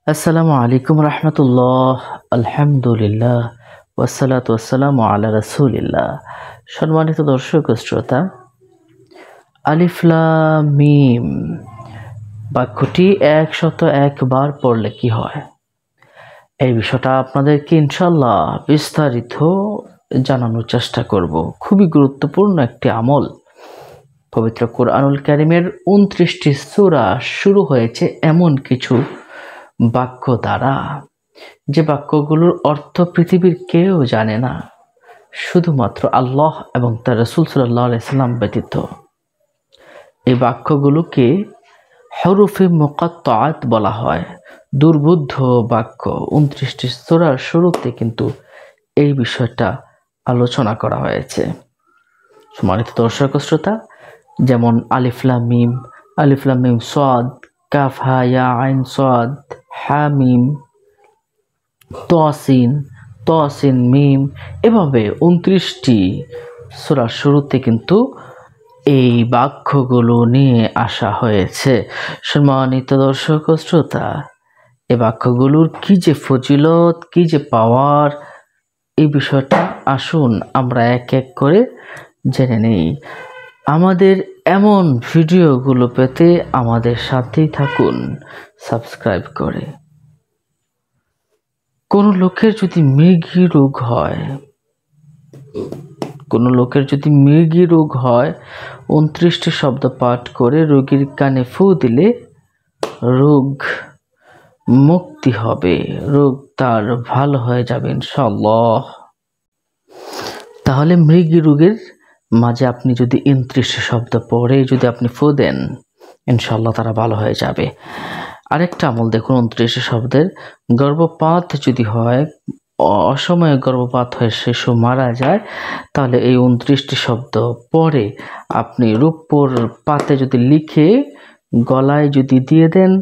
আসসালামু আলাইকুম রহমতুল্লাহ। আলহামদুলিল্লাহ ওয়াসসালাতু ওয়াসসালামু আলা রাসূলিল্লাহ। সম্মানিত দর্শক ও শ্রোতা, আলিফ লাম মিম বাক্যটি ১০১ বার পড়লে কি হয়, এই বিষয়টা আপনাদেরকে ইনশাআল্লাহ বিস্তারিত জানানোর চেষ্টা করব। খুবই গুরুত্বপূর্ণ একটি আমল। পবিত্র কুরআনুল কারীমের ২৯টি সূরা শুরু হয়েছে এমন কিছু বাক্য দ্বারা, যে বাক্যগুলোর অর্থ পৃথিবীর কেউ জানে না, শুধুমাত্র আল্লাহ এবং তার রাসূল সাল্লাল্লাহু আলাইহি সাল্লাম ব্যতীত। এই বাক্যগুলোকে হরফে মুকাত্তাআত বলা হয়, দুর্বোধ্য বাক্য। ২৯টি সূরার শুরুতে কিন্তু এই বিষয়টা আলোচনা করা হয়েছে। সম্মানিত দর্শক ও শ্রোতা, যেমন আলিফ লাম মিম সাদ, কাফ হা ইয়া আইন সাদ, হামিম, তসিন মিম, এভাবে ২৯টি সূরার শুরুতে কিন্তু এই বাক্যগুলো নিয়ে আসা হয়েছে। সম্মানিত দর্শক ও শ্রোতা, এই বাক্যগুলোর কি যে ফজিলত, কি যে পাওয়ার, এই বিষয়টা আসুন আমরা এক এক করে জেনে নেই। আমাদের এমন ভিডিওগুলো পেতে আমাদের সাথেই থাকুন সাবস্ক্রাইব করে। কোনো লোকের যদি মৃগী রোগ হয় ২৯টি শব্দ পাঠ করে রোগীর কানে ফু দিলে রোগ মুক্তি হবে, রোগ তার ভালো হয়ে যাবে ইনশাআল্লাহ। তাহলে মৃগী রোগের মাঝে আপনি যদি ২৯টি শব্দ পড়ে যদি আপনি ফু দেন, ইনশাআল্লাহ তারা ভালো হয়ে যাবে। আরেকটা আমল দেখুন, ২৯টি শব্দের গর্ভপাত যদি হয়, অসময়ে গর্ভপাত হয়ে শিশু মারা যায়, তাহলে এই ২৯টি শব্দ পরে আপনি রূপোর পাতে যদি লিখে গলায় যদি দিয়ে দেন,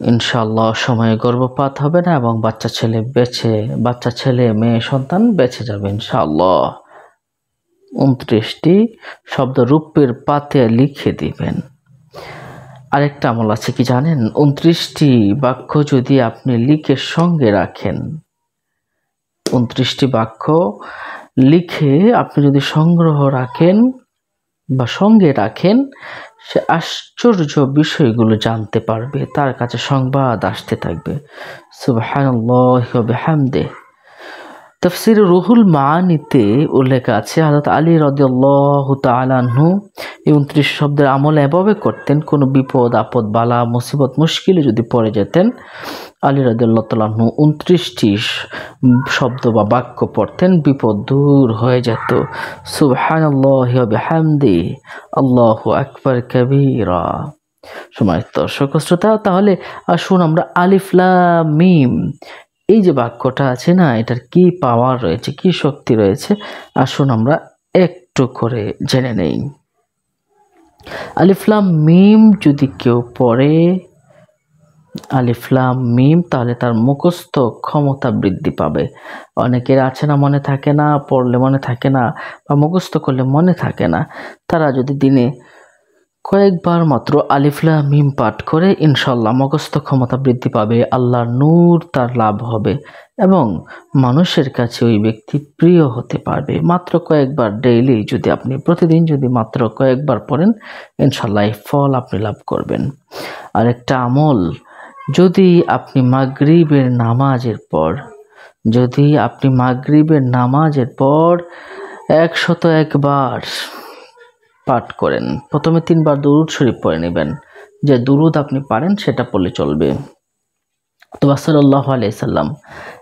ইনশাআল্লাহ অসময়ে গর্ভপাত হবে না এবং বাচ্চা ছেলে মেয়ে সন্তান বেঁচে যাবে ইনশাআল্লাহ। ২৯টি শব্দ রূপের পাতে লিখে দিবেন। আরেকটা আমল আছে কি জানেন, ২৯টি বাক্য যদি আপনি লিখে সঙ্গে রাখেন, ২৯টি বাক্য লিখে আপনি যদি সঙ্গে রাখেন, সে আশ্চর্য বিষয়গুলো জানতে পারবে, তার কাছে সংবাদ আসতে থাকবে। সুবহানাল্লাহি ওয়া বিহামদিহি। তাফসীর রুহুল মাআনিতে উল্লেখ আছে, হযরত আলী রাদিয়াল্লাহু তাআলা আনহু এই ২৯ শব্দের আমল এভাবে করতেন। কোনো বিপদ আপদ বালা মুসিবত মুশকিলে যদি পড়ে যেতেন, আলী রাদিয়াল্লাহু তাআলা আনহু ২৯টি শব্দ বা বাক্য পড়তেন, বিপদ দূর হয়ে যেত। সুবহানাল্লাহি ওয়া বিহামদিহি, আল্লাহু আকবার কাবীরা। সম্মানিত দর্শক ও শ্রোতা, তাহলে আসুন আমরা আলিফ লাম মিম এই যে বাক্যটা আছে না, এটার কি পাওয়ার রয়েছে, কি শক্তি রয়েছে, আসুন আমরা একটু করে জেনে নেই। আলিফ লাম মিম যদি কেউ পড়ে, আলিফ লাম মিম, তাহলে তার মুখস্থ ক্ষমতা বৃদ্ধি পাবে। অনেকের আছে না, মনে থাকে না, পড়লে মনে থাকে না বা মুখস্থ করলে মনে থাকে না, তারা যদি দিনে কয়েকবার মাত্র আলিফ লাম মিম পাঠ করে, ইনশাআল্লাহ মুখস্থ ক্ষমতা বৃদ্ধি পাবে, আল্লাহর নূর তার লাভ হবে এবং মানুষের কাছে ওই ব্যক্তি প্রিয় হতে পারবে। মাত্র কয়েকবার ডেইলি যদি আপনি প্রতিদিন যদি মাত্র কয়েকবার পড়েন, ইনশাআল্লাহ এই ফল আপনি লাভ করবেন। আরেকটা আমল, যদি আপনি মাগরিবের নামাজের পর ১০১ বার পাঠ করেন, প্রথমে ৩ বার দুরূদ শরীফ পড়ে নেবেন, যে দুরূদ আপনি পারেন সেটা পড়লে চলবে, তো সাল্লাল্লাহু আলাইহি সাল্লাম,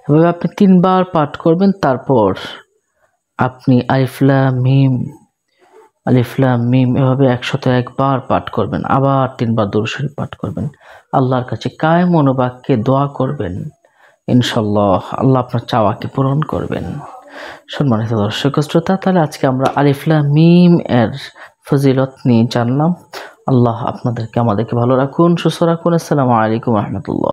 এভাবে আপনি ৩ বার পাঠ করবেন। তারপর আপনি আলিফ লাম মিম এভাবে ১০১ বার পাঠ করবেন, আবার ৩ বার দুরূদ শরীফ পাঠ করবেন, আল্লাহর কাছে কায়েম মনোবাক্যে দোয়া করবেন, ইনশাআল্লাহ আল্লাহ আপনার চাওয়াকে পূরণ করবেন। সম্মানিত দর্শক শ্রোতা, তাহলে আজকে আমরা আলিফ লাম মিম এর ফজিলত নিয়ে জানলাম। আল্লাহ আমাদেরকে ভালো রাখুন, সুস্থ রাখুন। আসসালামু আলাইকুম রহমতুল্লাহ।